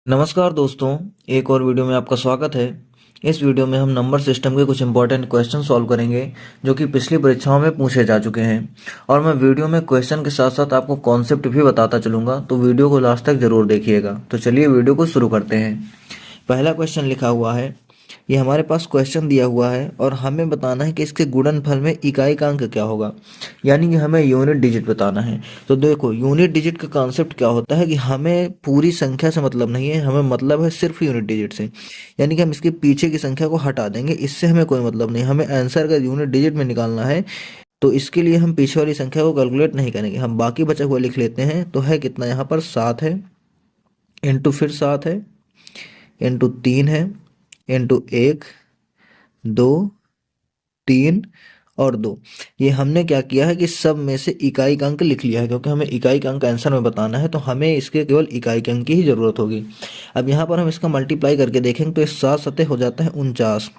नमस्कार दोस्तों, एक और वीडियो में आपका स्वागत है। इस वीडियो में हम नंबर सिस्टम के कुछ इंपॉर्टेंट क्वेश्चन सॉल्व करेंगे जो कि पिछली परीक्षाओं में पूछे जा चुके हैं। और मैं वीडियो में क्वेश्चन के साथ साथ आपको कॉन्सेप्ट भी बताता चलूँगा, तो वीडियो को लास्ट तक ज़रूर देखिएगा। तो चलिए वीडियो को शुरू करते हैं। पहला क्वेश्चन लिखा हुआ है, ये हमारे पास क्वेश्चन दिया हुआ है और हमें बताना है कि इसके गुणनफल में इकाई का अंक क्या होगा, यानी कि हमें यूनिट डिजिट बताना है। तो देखो, यूनिट डिजिट का कॉन्सेप्ट क्या होता है कि हमें पूरी संख्या से मतलब नहीं है, हमें मतलब है सिर्फ यूनिट डिजिट से। यानी कि हम इसके पीछे की संख्या को हटा देंगे, इससे हमें कोई मतलब नहीं। हमें आंसर अगर यूनिट डिजिट में निकालना है तो इसके लिए हम पीछे वाली संख्या को कैलकुलेट नहीं करेंगे, हम बाकी बचा हुआ लिख लेते हैं। तो है कितना, यहाँ पर 7 है, इंटू फिर 7 है, इंटू 3 है, इंटू 1, 2, 3 और 2। ये हमने क्या किया है कि सब में से इकाई का अंक लिख लिया है, क्योंकि हमें इकाई का अंक आंसर में बताना है, तो हमें इसके केवल इकाई के अंक की ही ज़रूरत होगी। अब यहाँ पर हम इसका मल्टीप्लाई करके देखेंगे तो ये 7 सतह हो जाता है 49।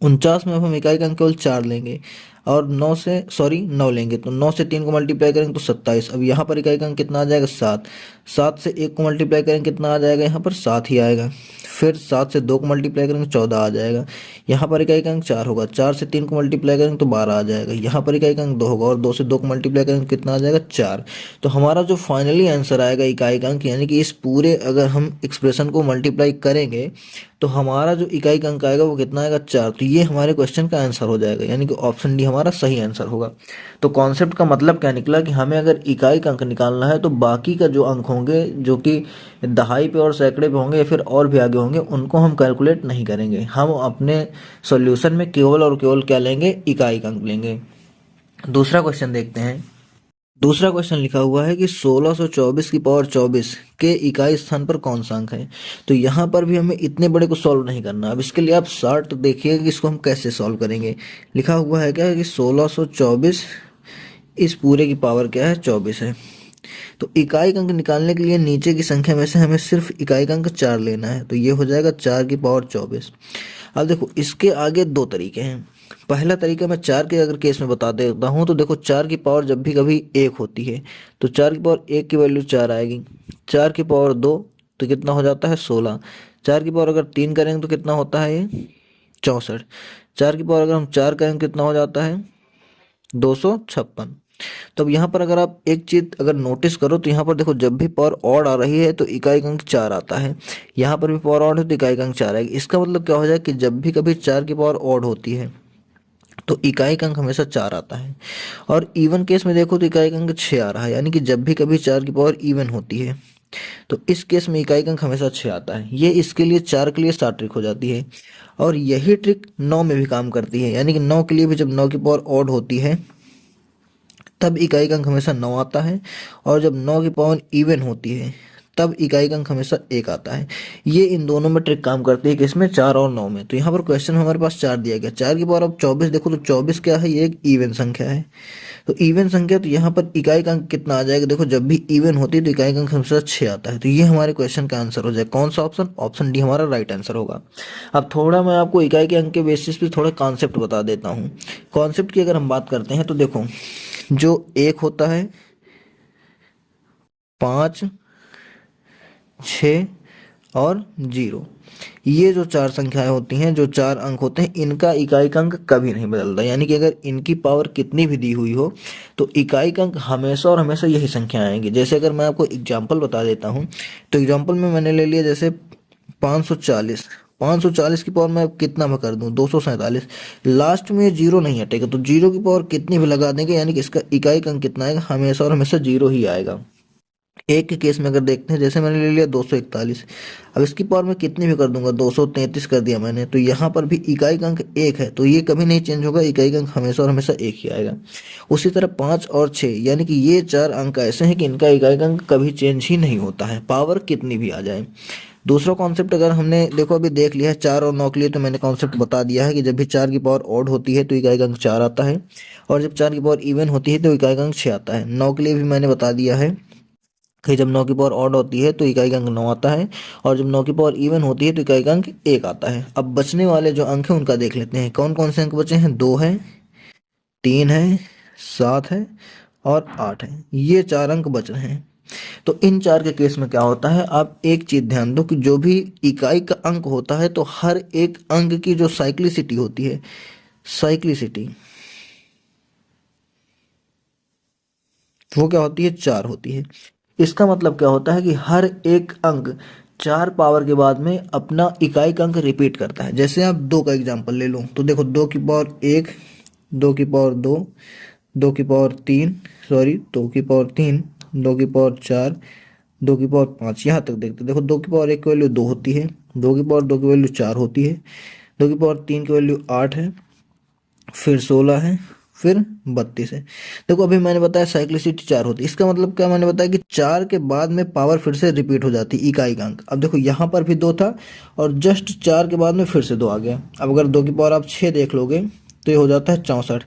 49 में अब हम इकाई का अंक केवल 4 लेंगे और 9 लेंगे, तो 9 से 3 को मल्टीप्लाई करेंगे तो 27। अब यहाँ पर इकाई का अंक कितना आ जाएगा, 7। 7 से 1 को मल्टीप्लाई करेंगे कितना आ जाएगा, यहाँ पर 7 ही आएगा। फिर 7 से 2 को मल्टीप्लाई करेंगे 14 आ जाएगा। यहाँ पर इकाई का अंक 4 होगा, 4 से 3 को मल्टीप्लाई करेंगे तो 12 आ जाएगा। यहाँ पर इकाई का अंक 2 होगा और 2 से 2 को मल्टीप्लाई करेंगे कितना आ जाएगा, 4। तो हमारा जो फाइनली आंसर आएगा इकाई का अंक, यानी कि इस पूरे अगर हम एक्सप्रेशन को मल्टीप्लाई करेंगे तो हमारा जो इकाई का अंक आएगा वो कितना आएगा, 4। तो ये हमारे क्वेश्चन का आंसर हो जाएगा, यानी कि ऑप्शन डी हमारा सही आंसर होगा। तो कॉन्सेप्ट का मतलब क्या निकला कि हमें अगर इकाई का अंक निकालना है तो बाकी का जो अंक होंगे, जो कि दहाई पे और सैकड़े पे होंगे या फिर और भी आगे होंगे, उनको हम कैलकुलेट नहीं करेंगे। हम अपने सॉल्यूशन में केवल और केवल क्या लेंगे, इकाई का अंक लेंगे। दूसरा क्वेश्चन देखते हैं। दूसरा क्वेश्चन लिखा हुआ है कि 1624 की पावर 24 के इकाई स्थान पर कौन सा अंक है। तो यहाँ पर भी हमें इतने बड़े को सॉल्व नहीं करना। अब इसके लिए आप शार्ट देखिए कि इसको हम कैसे सॉल्व करेंगे। लिखा हुआ है क्या कि 1624 इस पूरे की पावर क्या है, 24 है। तो इकाई का अंक निकालने के लिए नीचे की संख्या में से हमें सिर्फ इकाई का अंक 4 लेना है, तो ये हो जाएगा 4 की पावर 24। अब देखो, इसके आगे दो तरीके हैं। पहला तरीका मैं 4 के अगर केस में बता देता हूँ, तो देखो 4 की पावर जब भी कभी 1 होती है तो 4 की पावर 1 की वैल्यू 4 आएगी। 4 की पावर 2 तो कितना हो जाता है, 16। 4 की पावर अगर 3 करेंगे तो कितना होता है, ये 64। 4 की पावर अगर हम 4 करेंगे कितना हो जाता है, 256। तो अब यहाँ पर अगर आप एक चीज अगर नोटिस करो तो यहाँ पर देखो, जब भी पावर ऑड आ रही है तो इकाई का अंक 4 आता है। यहाँ पर भी पावर ऑड है तो इकाई का अंक 4 आएगा। इसका मतलब क्या हो जाए कि जब भी कभी 4 की पावर ऑड होती है तो इकाई का अंक हमेशा 4 आता है। और इवन केस में देखो तो इकाई का अंक 6 आ रहा है, यानी कि जब भी कभी 4 की पावर इवन होती है तो इस केस में इकाई का अंक हमेशा 6 आता है। ये इसके लिए 4 के लिए स्टार ट्रिक हो जाती है। और यही ट्रिक 9 में भी काम करती है, यानी कि 9 के लिए भी जब 9 की पावर ऑड होती है तब इकाई का अंक हमेशा 9 आता है। और जब 9 की पावर इवन होती है तब इकाई का अंक हमेशा 1 आता है। ये इन दोनों में ट्रिक काम करती है, किसमें, 4 और 9 में। तो यहाँ पर क्वेश्चन में हमारे पास 4 दिया गया, 4 की पावर अब 24 देखो तो 24 क्या है, ये एक इवन संख्या है। तो इवन संख्या, तो यहाँ पर इकाई का अंक कितना आ जाएगा, देखो जब भी इवन होती है तो इकाई का अंक हमेशा 6 आता है। तो ये हमारे क्वेश्चन का आंसर हो जाए कौन सा ऑप्शन, ऑप्शन डी हमारा राइट आंसर होगा। अब थोड़ा मैं आपको इकाई के अंक के बेसिस पे थोड़ा कॉन्सेप्ट बता देता हूँ। कॉन्सेप्ट की अगर हम बात करते हैं तो देखो, जो 1 होता है, 5, 6 और 0, ये जो 4 संख्याएं होती हैं, जो 4 अंक होते हैं, इनका इकाई का अंक कभी नहीं बदलता। यानी कि अगर इनकी पावर कितनी भी दी हुई हो तो इकाई का अंक हमेशा और हमेशा यही संख्या आएंगी। जैसे अगर मैं आपको एग्जांपल बता देता हूँ, तो एग्जांपल में मैंने ले लिया जैसे 540। 540 की पावर मैं कितना में कर दूं, 247। लास्ट में जीरो नहीं हटेगा, तो जीरो की पावर कितनी भी लगा देंगे, यानी कि इसका इकाई का अंक कितना आएगा, हमेशा और हमेशा जीरो ही आएगा। एक के केस में अगर देखते हैं, जैसे मैंने ले लिया 241, अब इसकी पावर में कितनी भी कर दूंगा, 233 कर दिया मैंने, तो यहाँ पर भी इकाई का अंक 1 है, तो ये कभी नहीं चेंज होगा, इकाई का अंक हमेशा और हमेशा 1 ही आएगा। उसी तरह 5 और 6, यानी कि ये 4 अंक ऐसे हैं कि इनका इकाई का अंक कभी चेंज ही नहीं होता है, पावर कितनी भी आ जाए। दूसरा कॉन्सेप्ट अगर हमने देखो अभी देख लिया है 4 और 9 के लिए, तो मैंने कॉन्सेप्ट बता दिया है कि जब भी 4 की पावर ऑड होती है तो इकाई का अंक 4 आता है, और जब 4 की पावर इवन होती है तो इकाई का अंक 6 आता है। 9 के लिए भी मैंने बता दिया है कि जब 9 की पावर ऑड होती है तो इकाई का अंक 9 आता है, और जब 9 की पावर इवन होती है तो इकाई का अंक 1 आता है। अब बचने वाले जो अंक हैं उनका देख लेते हैं, कौन कौन से अंक बचे हैं, 2 है, 3 है, 7 है और 8 है। ये 4 अंक बच रहे हैं। तो इन चार के केस में क्या होता है, आप एक चीज ध्यान दो कि जो भी इकाई का अंक होता है तो हर एक अंक की जो साइक्लिसिटी होती है, साइक्लिसिटी वो क्या होती है, 4 होती है। इसका मतलब क्या होता है कि हर एक अंक 4 पावर के बाद में अपना इकाई का अंक रिपीट करता है। जैसे आप 2 का एग्जांपल ले लो तो देखो 2 की पावर 1, 2 की पावर 2, 2 की पावर 3, सॉरी 2 की पावर 3, 2 की पावर 4, 2 की पावर 5, यहाँ तक देखते देखो 2 की पावर 1 की वैल्यू 2 होती है, 2 की पावर 2 की वैल्यू 4 होती है, 2 की पावर 3 की वैल्यू 8 है, फिर 16 है, फिर 32 है। देखो अभी मैंने बताया साइक्लिसिटी 4 होती है, इसका मतलब क्या, मैंने बताया कि 4 के बाद में पावर फिर से रिपीट हो जाती है इकाई का अंक। अब देखो यहाँ पर भी 2 था और जस्ट 4 के बाद में फिर से 2 आ गया। अब अगर 2 की पावर आप 6 देख लोगे तो ये हो जाता है 64।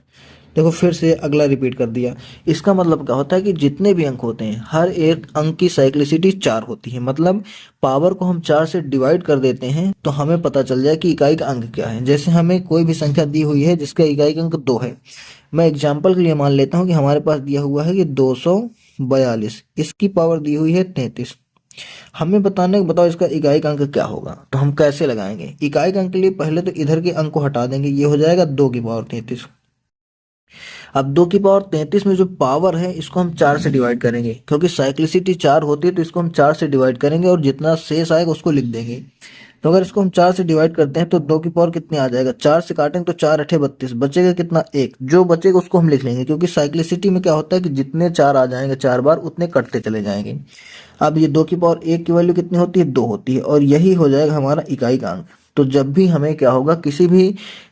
देखो फिर से अगला रिपीट कर दिया। इसका मतलब क्या होता है कि जितने भी अंक होते हैं हर एक अंक की साइक्लिसिटी 4 होती है। मतलब पावर को हम 4 से डिवाइड कर देते हैं तो हमें पता चल जाए कि इकाई का अंक क्या है। जैसे हमें कोई भी संख्या दी हुई है जिसका इकाई का अंक 2 है, मैं एग्जाम्पल के लिए मान लेता हूँ कि हमारे पास दिया हुआ है कि 242, इसकी पावर दी हुई है 33। हमें बताओ इसका इकाई का अंक क्या होगा। तो हम कैसे लगाएंगे, इकाई का अंक के लिए पहले तो इधर के अंक को हटा देंगे, ये हो जाएगा 2 की पावर 33। अब 2 की पावर 33 में जो पावर है इसको हम 4 से डिवाइड करेंगे, क्योंकि साइक्लिसिटी 4 होती है तो इसको हम 4 से डिवाइड करेंगे और जितना शेष आएगा उसको लिख देंगे। तो अगर इसको हम 4 से डिवाइड करते हैं तो 2 की पावर कितनी आ जाएगा, 4 से काटेंगे तो 4 अठे 32, बचेगा कितना, 1। जो बचेगा उसको हम लिख लेंगे, क्योंकि साइक्लिसिटी में क्या होता है कि जितने 4 आ जाएंगे 4 बार उतने कटते चले जाएंगे। अब ये 2 की पावर 1 की वैल्यू कितनी होती है, 2 होती है, और यही हो जाएगा हमारा इकाई का अंक। तो जब भी हमें क्या होगा, किसी भी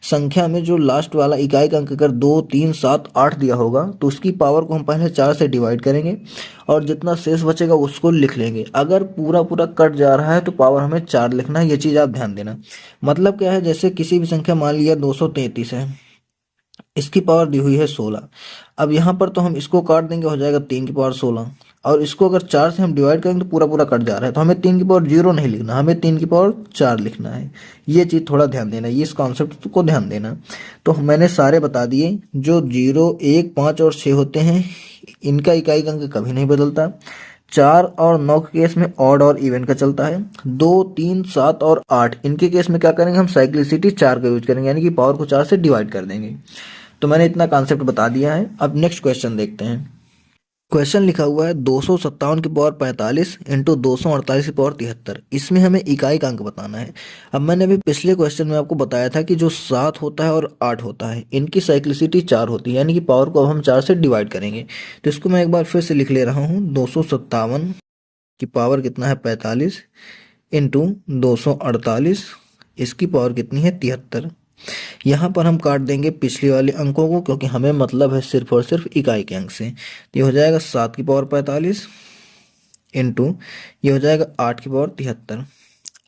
संख्या में जो लास्ट वाला इकाई का अंक अगर 2, 3, 7, 8 दिया होगा तो उसकी पावर को हम पहले 4 से डिवाइड करेंगे और जितना शेष बचेगा उसको लिख लेंगे। अगर पूरा पूरा कट जा रहा है तो पावर हमें 4 लिखना है, ये चीज़ आप ध्यान देना। मतलब क्या है, जैसे किसी भी संख्या मान लिया 233 है, इसकी पावर दी हुई है 16। अब यहाँ पर तो हम इसको काट देंगे, हो जाएगा 3 की पावर 16, और इसको अगर 4 से हम डिवाइड करेंगे तो पूरा पूरा कट जा रहा है, तो हमें 3 की पावर 0 नहीं लिखना, हमें 3 की पावर 4 लिखना है। ये चीज़ थोड़ा ध्यान देना, ये इस कॉन्सेप्ट को ध्यान देना। तो मैंने सारे बता दिए, जो 0, 1, 5 और 6 होते हैं इनका इकाई अंक कभी नहीं बदलता। 4 और 9 के केस में ऑड और इवन का चलता है। 2, 3, 7 और 8 इनके केस में क्या करेंगे, हम साइक्लिसिटी 4 का यूज करेंगे, यानी कि पावर को 4 से डिवाइड कर देंगे। तो मैंने इतना कॉन्सेप्ट बता दिया है। अब नेक्स्ट क्वेश्चन देखते हैं। क्वेश्चन लिखा हुआ है 257 की पावर 45 इंटू 248 की पावर 73। इसमें हमें इकाई का अंक बताना है। अब मैंने अभी पिछले क्वेश्चन में आपको बताया था कि जो 7 होता है और 8 होता है इनकी साइक्लिसिटी 4 होती है, यानी कि पावर को अब हम 4 से डिवाइड करेंगे। तो इसको मैं एक बार फिर से लिख ले रहा हूँ। 257 की पावर कितना है, 45 इंटू 248, इसकी पावर कितनी है, 73। यहाँ पर हम काट देंगे पिछले वाले अंकों को, क्योंकि हमें मतलब है सिर्फ और सिर्फ इकाई के अंक से। तो ये हो जाएगा 7 की पावर 45 इंटू ये हो जाएगा 8 की पावर 73।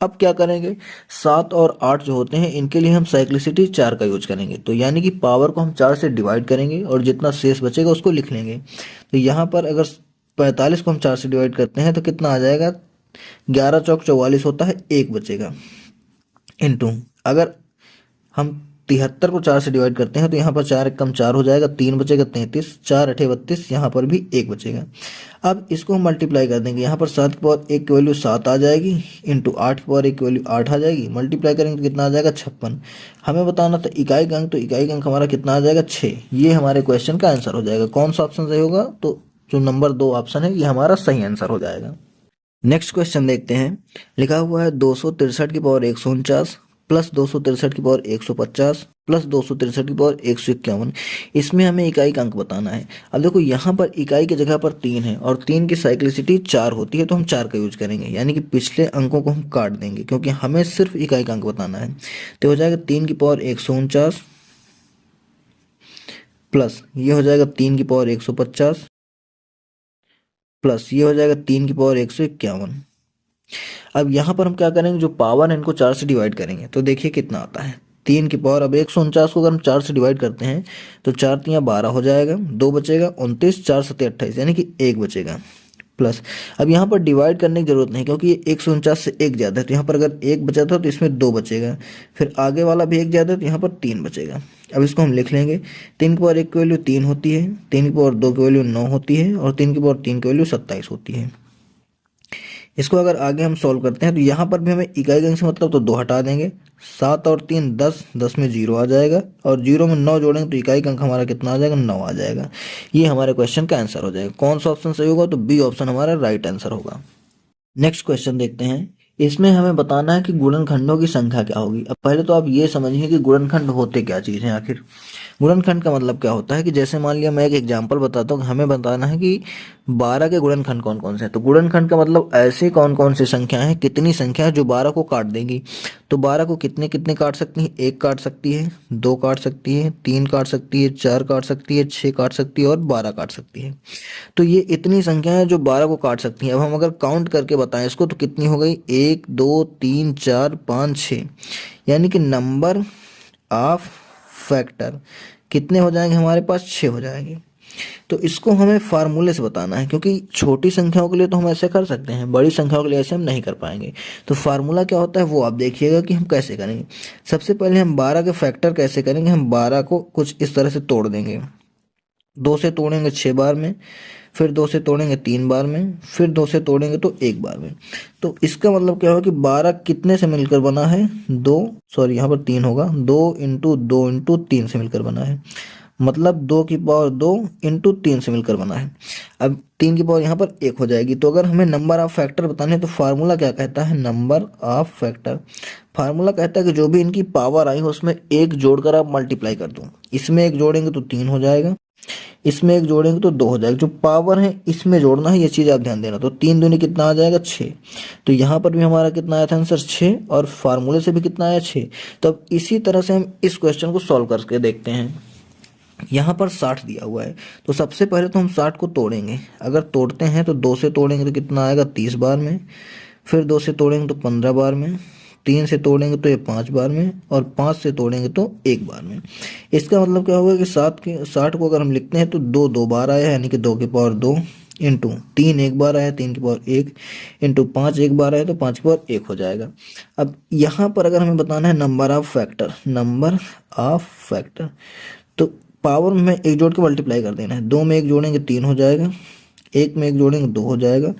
अब क्या करेंगे, 7 और 8 जो होते हैं इनके लिए हम साइक्लिसिटी 4 का यूज करेंगे। तो यानी कि पावर को हम 4 से डिवाइड करेंगे और जितना शेष बचेगा उसको लिख लेंगे। तो यहाँ पर अगर 45 को हम 4 से डिवाइड करते हैं तो कितना आ जाएगा, 11 चौक 44 होता है, 1 बचेगा। इंटू अगर हम 73 को 4 से डिवाइड करते हैं तो यहाँ पर 4 एक कम 4 हो जाएगा, 3 बचेगा, 33, 4 अठे 32, यहाँ पर भी 1 बचेगा। अब इसको हम मल्टीप्लाई कर देंगे, यहाँ पर 7 की पावर 1 की वैल्यू 7 आ जाएगी, इंटू 8 की पावर 1 की वैल्यू 8 आ जाएगी, मल्टीप्लाई करेंगे तो कितना आ जाएगा, 56। हमें बताना था इकाई का अंक, तो इकाई का अंक हमारा कितना आ जाएगा, 6। ये हमारे क्वेश्चन का आंसर हो जाएगा। कौन सा ऑप्शन सही होगा, तो जो नंबर 2 ऑप्शन है ये हमारा सही आंसर हो जाएगा। नेक्स्ट क्वेश्चन देखते हैं। लिखा हुआ है 263 की पावर 149 प्लस 263 की पावर 150 प्लस 263 की पावर 151। इसमें हमें इकाई का अंक बताना है। अब देखो यहाँ पर इकाई की जगह पर 3 है और 3 की साइक्लिसिटी 4 होती है, तो हम 4 का यूज करेंगे, यानी कि पिछले अंकों को हम काट देंगे क्योंकि हमें सिर्फ इकाई का अंक बताना है। तो हो जाएगा 3 की पावर 149 प्लस ये हो जाएगा 3 की पावर 150 प्लस ये हो जाएगा 3 की पावर 151। अब यहाँ पर हम क्या करेंगे, जो पावर है इनको 4 से डिवाइड करेंगे, तो देखिए कितना आता है, 3 की पावर। अब 149 को अगर हम 4 से डिवाइड करते हैं तो 4 3 12 हो जाएगा, 2 बचेगा, 29, 4 7 28, यानी कि 1 बचेगा। प्लस। अब यहाँ पर डिवाइड करने की जरूरत नहीं क्योंकि ये 149 से एक ज़्यादा है, तो यहाँ पर अगर एक बचा था तो इसमें 2 बचेगा, फिर आगे वाला भी एक ज़्यादा है तो यहाँ पर 3 बचेगा। अब इसको हम लिख लेंगे, 3 की पावर 1 की वैल्यू 3 होती है, 3 की पावर 2 की वैल्यू 9 होती है और 3 की पावर 3 की वैल्यू 27 होती है। इसको अगर आगे हम सॉल्व करते हैं तो यहाँ पर भी हमें इकाई अंक से मतलब तो 2 हटा देंगे, 7 और 3 10, 10 में 0 आ जाएगा और 0 में 9 जोड़ेंगे तो इकाई अंक हमारा कितना आ जाएगा, 9 आ जाएगा। ये हमारे क्वेश्चन का आंसर हो जाएगा। कौन सा ऑप्शन सही होगा, तो बी ऑप्शन हमारा राइट आंसर होगा। नेक्स्ट क्वेश्चन देखते हैं। इसमें हमें बताना है कि गुणनखंडों की संख्या क्या होगी। अब पहले तो आप ये समझिए कि गुणनखंड होते क्या चीज़ हैं आखिर। गुणनखंड का मतलब क्या होता है कि जैसे मान लिया मैं एक एग्जांपल बताता हूँ कि हमें बताना है कि 12 के गुणनखंड कौन कौन से हैं। तो गुणनखंड का मतलब ऐसे कौन कौन सी संख्या हैं, कितनी संख्या है जो 12 को काट देंगी। तो 12 को कितने कितने काट सकती हैं, 1 काट सकती है, 2 काट सकती है, 3 काट सकती है, 4 काट सकती है, 6 काट सकती है और 12 काट सकती है। तो ये इतनी संख्या है जो 12 को काट सकती हैं। अब हम अगर काउंट करके बताएं इसको तो कितनी हो गई, 1 2 3 4 5 6, यानी कि नंबर ऑफ फैक्टर कितने हो जाएंगे हमारे पास, 6 हो जाएंगे। तो इसको हमें फार्मूले से बताना है क्योंकि छोटी संख्याओं के लिए तो हम ऐसे कर सकते हैं, बड़ी संख्याओं के लिए ऐसे हम नहीं कर पाएंगे। तो फार्मूला क्या होता है वो आप देखिएगा कि हम कैसे करेंगे। सबसे पहले हम 12 के फैक्टर कैसे करेंगे, हम 12 को कुछ इस तरह से तोड़ देंगे। 2 से तोड़ेंगे 6 बार में, फिर 2 से तोड़ेंगे 3 बार में, फिर 2 से तोड़ेंगे तो 1 बार में। तो इसका मतलब क्या होगा कि 12 कितने से मिलकर बना है, 2 सॉरी यहाँ पर 3 होगा, 2 इंटू 2 इंटू 3 से मिलकर बना है, मतलब 2 की पावर 2 इंटू 3 से मिलकर बना है। अब 3 की पावर यहाँ पर 1 हो जाएगी। तो अगर हमें नंबर ऑफ फैक्टर बताने तो फार्मूला क्या कहता है, नंबर ऑफ फैक्टर। फार्मूला कहता है कि जो भी इनकी पावर आई हो उसमें 1 जोड़कर आप मल्टीप्लाई कर दो। इसमें 1 जोड़ेंगे तो 3 हो जाएगा, इसमें 1 जोड़ेंगे तो 2 हो जाएगा। जो पावर है इसमें जोड़ना है, ये चीज़ आप ध्यान देना। तो 3 दूनी कितना आ जाएगा, 6। तो यहाँ पर भी हमारा कितना आया था आंसर, 6, और फार्मूले से भी कितना आया, 6। तो अब इसी तरह से हम इस क्वेश्चन को सॉल्व करके देखते हैं। यहाँ पर 60 दिया हुआ है, तो सबसे पहले तो हम 60 को तोड़ेंगे। अगर तोड़ते हैं तो 2 से तोड़ेंगे तो कितना आएगा, 30 बार में, फिर 2 से तोड़ेंगे तो 15 बार में, 3 से तोड़ेंगे तो ये 5 बार में, और 5 से तोड़ेंगे तो 1 बार में। इसका मतलब क्या होगा कि 60 को अगर हम लिखते हैं तो 2 2 बार आया, यानी कि 2 की पावर 2 इंटू 3 1 बार आया, 3 की पावर 1 इंटू 5 1 बार आया, तो 5 की पावर 1 हो जाएगा। अब यहाँ पर अगर हमें बताना है number of factor, number of factor, तो पावर में 1 जोड़ के मल्टीप्लाई कर देना है। 2 में 1 जोड़ेंगे 3 हो जाएगा, 1 में 1 जोड़ेंगे 2 हो जाएगा,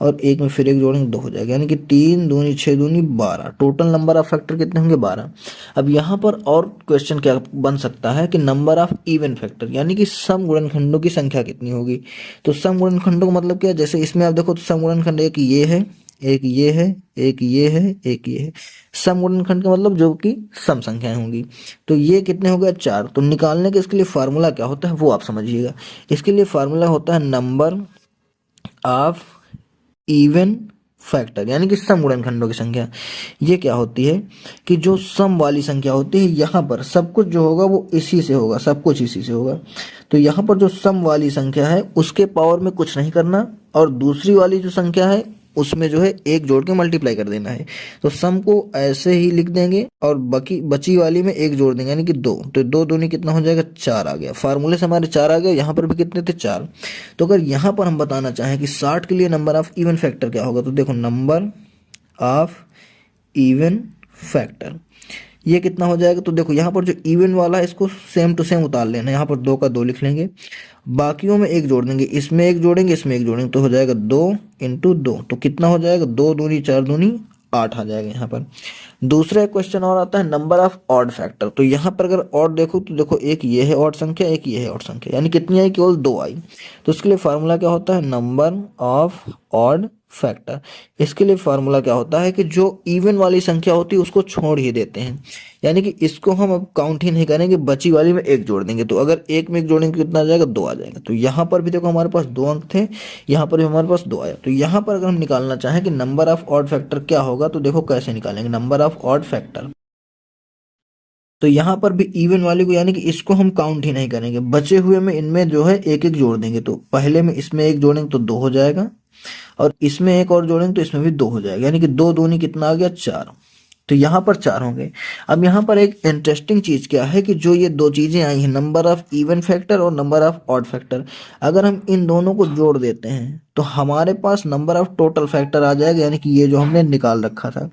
और 1 में फिर 1 जोड़ेंगे 2 हो जाएगा, यानी कि 3 दूनी 6 दूनी 12। टोटल नंबर ऑफ फैक्टर कितने होंगे, 12। अब यहाँ पर और क्वेश्चन क्या बन सकता है कि नंबर ऑफ इवन फैक्टर, यानी कि सम गुणनखंडों की संख्या कितनी होगी। तो सम गुणनखंडों का मतलब क्या है, जैसे इसमें आप देखो तो सम गुणनखंड एक ये है, एक ये है, एक ये है, एक ये है। सम गुणनखंड का मतलब जो कि सम संख्याएं होंगी। तो ये कितने हो गए, 4। तो निकालने के इसके लिए फार्मूला क्या होता है वो आप समझिएगा। इसके लिए फार्मूला होता है नंबर ऑफ इवन फैक्टर, यानी कि सम गुणनखंडों की संख्या। ये क्या होती है कि जो सम वाली संख्या होती है, यहाँ पर सब कुछ जो होगा वो इसी से होगा, सब कुछ इसी से होगा। तो यहाँ पर जो सम वाली संख्या है उसके पावर में कुछ नहीं करना, और दूसरी वाली जो संख्या है उसमें जो है 1 जोड़ के मल्टीप्लाई कर देना है। तो सम को ऐसे ही लिख देंगे और बची वाली में 1 जोड़ देंगे, यानी कि 2। तो 2 दूनी कितना हो जाएगा, 4 आ गया। फार्मूले से हमारे 4 आ गया, यहाँ पर भी कितने थे, 4। तो अगर यहाँ पर हम बताना चाहें कि 60 के लिए नंबर ऑफ इवन फैक्टर क्या होगा, तो देखो नंबर ऑफ इवन फैक्टर ये कितना हो जाएगा। तो देखो यहाँ पर जो इवन वाला है इसको सेम टू सेम उतार लेना है, यहाँ पर 2 का 2 लिख लेंगे, बाकियों में 1 जोड़ देंगे, इसमें 1 जोड़ेंगे, इसमें 1 जोड़ेंगे, तो हो जाएगा 2 इंटू 2। तो कितना हो जाएगा, 2 दूनी 4 दूनी 8 आ जाएगा यहाँ पर। दूसरा क्वेश्चन और आता है नंबर ऑफ ऑड फैक्टर। तो यहाँ पर अगर ऑड देखो तो देखो एक ये है ऑड संख्या, एक ये है ऑड संख्या, यानी कितनी आई, केवल 2 आई। तो इसके लिए फार्मूला क्या होता है, नंबर ऑफ ऑड फैक्टर। इसके लिए फार्मूला क्या होता है कि जो इवन वाली संख्या होती है उसको छोड़ ही देते हैं, यानी कि इसको हम अब काउंट ही नहीं करेंगे, बची वाली में 1 जोड़ देंगे। तो अगर 1 में 1 जोड़ेंगे तो कितना आ जाएगा, 2 आ जाएगा। तो यहाँ पर भी देखो हमारे पास 2 अंक थे, यहाँ पर भी हमारे पास 2 आया। तो यहाँ पर अगर हम निकालना चाहें कि नंबर ऑफ ऑड फैक्टर क्या होगा, तो देखो कैसे निकालेंगे नंबर ऑफ ऑड फैक्टर। तो यहाँ पर भी इवन वाले को, यानी कि इसको हम काउंट ही नहीं करेंगे, बचे हुए में इनमें जो है 1 1 जोड़ देंगे। तो पहले में इसमें 1 जोड़ेंगे तो 2 हो जाएगा, और इसमें 1 और जोड़ेंगे तो इसमें भी 2 हो जाएगा, यानी कि 2 दूनी कितना आ गया, 4। तो यहाँ पर 4 होंगे। अब यहाँ पर एक इंटरेस्टिंग चीज़ क्या है कि जो ये दो चीज़ें आई हैं, नंबर ऑफ इवन फैक्टर और नंबर ऑफ ऑड फैक्टर, अगर हम इन दोनों को जोड़ देते हैं तो हमारे पास नंबर ऑफ टोटल फैक्टर आ जाएगा, यानी कि ये जो हमने निकाल रखा था।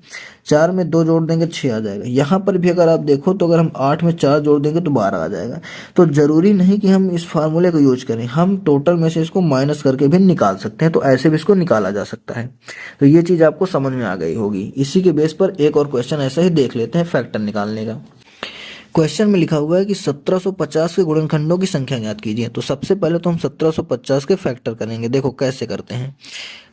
4 में 2 जोड़ देंगे 6 आ जाएगा। यहाँ पर भी अगर आप देखो तो अगर हम 8 में 4 जोड़ देंगे तो 12 आ जाएगा। तो ज़रूरी नहीं कि हम इस फार्मूले को यूज करें, हम टोटल में से इसको माइनस करके भी निकाल सकते हैं, तो ऐसे भी इसको निकाला जा सकता है। तो ये चीज़ आपको समझ में आ गई होगी। इसी के बेस पर एक और क्वेश्चन ऐसा ही देख लेते हैं फैक्टर निकालने का। क्वेश्चन में लिखा हुआ है कि 1750 के गुणनखंडों की संख्या ज्ञात कीजिए। तो सबसे पहले तो हम 1750 के फैक्टर करेंगे। देखो कैसे करते हैं।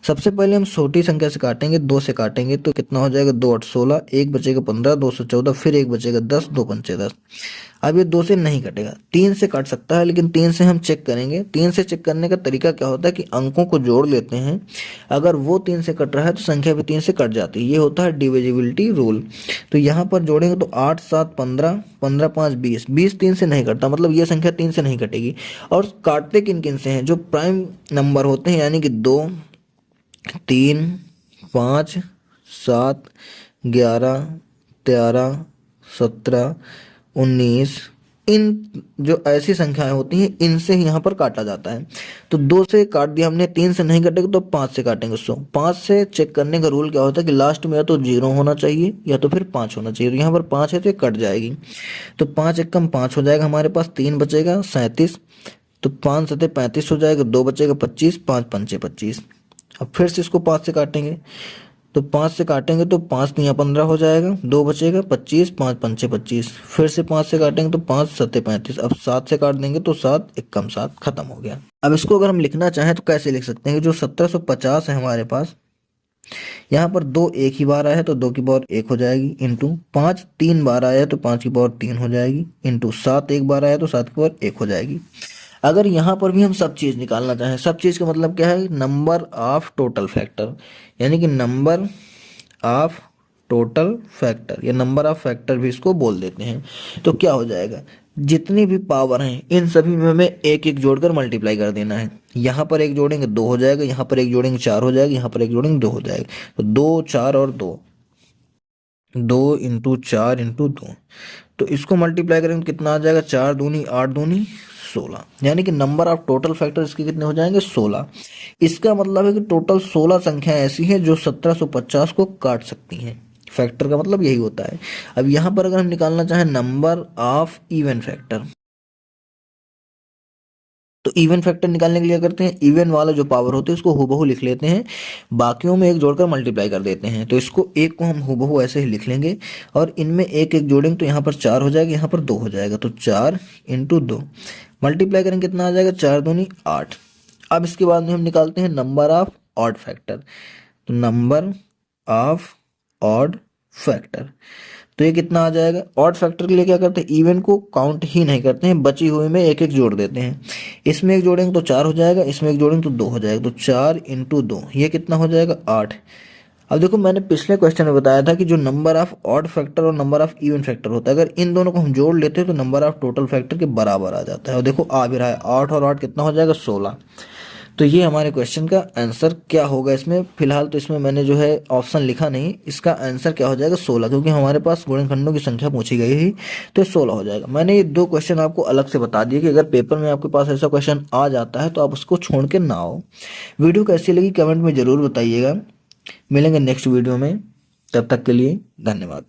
सबसे पहले हम छोटी संख्या से काटेंगे, 2 से काटेंगे तो कितना हो जाएगा, 2 8 16, 1 बचेगा 15, 214, फिर 1 बचेगा 10, 2 पंचे 10। अब ये 2 से नहीं कटेगा, 3 से काट सकता है, लेकिन 3 से हम चेक करेंगे। 3 से चेक करने का तरीका क्या होता है कि अंकों को जोड़ लेते हैं, अगर वो 3 से कट रहा है तो संख्या भी 3 से कट जाती है। ये होता है डिविजिबिलिटी रूल। तो यहाँ पर जोड़ेंगे तो 8 7 15, 15 5 20, 20 3 से नहीं कटता, मतलब ये संख्या 3 से नहीं कटेगी। और काटते किन किन से हैं, जो प्राइम नंबर होते हैं, यानी कि 2 3 5 7 11 13 17 19, इन जो ऐसी संख्याएं होती हैं इनसे ही यहाँ पर काटा जाता है। तो 2 से काट दिया हमने, 3 से नहीं कटेगा तो 5 से काटेंगे। 5 से चेक करने का रूल क्या होता है कि लास्ट में या तो 0 होना चाहिए या तो फिर 5 होना चाहिए। तो यहाँ पर 5 है तो ये कट जाएगी, तो 5 एक कम 5 हो जाएगा हमारे पास, 3 बचेगा 37, तो 5 सते 35 हो जाएगा, 2 बचेगा 25, 5 पंचे 25। अब फिर से इसको 5 से काटेंगे, तो 5 से काटेंगे तो 5 तिया 15 हो जाएगा, 2 बचेगा 25, 5 पंचे 25, फिर से 5 से काटेंगे तो 5 सते 35। अब 7 से काट देंगे तो 7 एक कम 7, खत्म हो गया। अब इसको अगर हम लिखना चाहें तो कैसे लिख सकते हैं, जो 1750 है हमारे पास, यहाँ पर 2 एक ही बार आया है तो 2 की पावर 1 हो जाएगी, इंटू 5 3 बार आया है तो 5 की पावर 3 हो जाएगी, इंटू 7 एक बार आया तो 7 की पावर 1 हो जाएगी। अगर यहाँ पर भी हम सब चीज़ निकालना चाहें, सब चीज़ का मतलब क्या है, नंबर ऑफ टोटल फैक्टर, यानी कि नंबर ऑफ टोटल फैक्टर या नंबर ऑफ फैक्टर भी इसको बोल देते हैं। तो क्या हो जाएगा, जितनी भी पावर हैं इन सभी में हमें एक एक जोड़कर मल्टीप्लाई कर देना है। यहाँ पर एक जोड़ेंगे 2 हो जाएगा, यहाँ पर एक जोड़ेंगे 4 हो जाएगा, यहाँ पर एक जोड़ेंगे 2 हो जाएगा। तो 2 4 और 2, 2 इंटू 4 इंटू 2, तो इसको मल्टीप्लाई करेंगे तो कितना आ जाएगा, 4 दूनी 8 दूनी 16, यानी कि नंबर ऑफ टोटल फैक्टर इसके कितने हो जाएंगे, 16। इसका मतलब है कि टोटल 16 संख्या ऐसी हैं जो 1750 को काट सकती हैं। फैक्टर का मतलब यही होता है। अब यहाँ पर अगर हम निकालना चाहें नंबर ऑफ इवन फैक्टर, तो इवन फैक्टर निकालने के लिए करते हैं, इवन वाला जो पावर होती है उसको हूबहू लिख लेते हैं, बाकियों में एक जोड़कर मल्टीप्लाई कर देते हैं। तो इसको एक को हम हूबहू ऐसे ही लिख लेंगे और इनमें एक एक जोड़ेंगे तो यहाँ पर 4 हो जाएगा, यहाँ पर 2 हो जाएगा, तो 4 इंटू 2 मल्टीप्लाई करेंगे कितना आ जाएगा, 4 दूनी 8। अब इसके बाद में हम निकालते हैं नंबर ऑफ ऑड फैक्टर, तो नंबर ऑफ ऑड फैक्टर, तो ये कितना आ जाएगा। ऑड फैक्टर के लिए क्या करते हैं, इवन को काउंट ही नहीं करते हैं, बची हुई में एक एक जोड़ देते हैं। इसमें एक जोड़ेंगे तो 4 हो जाएगा, इसमें एक जोड़ेंगे तो 2 हो जाएगा, तो 4 इंटू 2 ये कितना हो जाएगा, 8। अब देखो मैंने पिछले क्वेश्चन में बताया था कि जो नंबर ऑफ ऑड फैक्टर और नंबर ऑफ इवन फैक्टर होता है, अगर इन दोनों को हम जोड़ लेते हैं तो नंबर ऑफ टोटल फैक्टर के बराबर आ जाता है। और देखो आ भी रहा है, 8 और 8 कितना हो जाएगा, 16। तो ये हमारे क्वेश्चन का आंसर क्या होगा। इसमें फिलहाल तो इसमें मैंने जो है ऑप्शन लिखा नहीं, इसका आंसर क्या हो जाएगा, 16, क्योंकि हमारे पास गुणनखंडों की संख्या पूछी गई है तो 16 हो जाएगा। मैंने ये 2 क्वेश्चन आपको अलग से बता दिए कि अगर पेपर में आपके पास ऐसा क्वेश्चन आ जाता है तो आप उसको छोड़ के ना आओ। वीडियो कैसी लगी कमेंट में ज़रूर बताइएगा। मिलेंगे नेक्स्ट वीडियो में, तब तक के लिए धन्यवाद।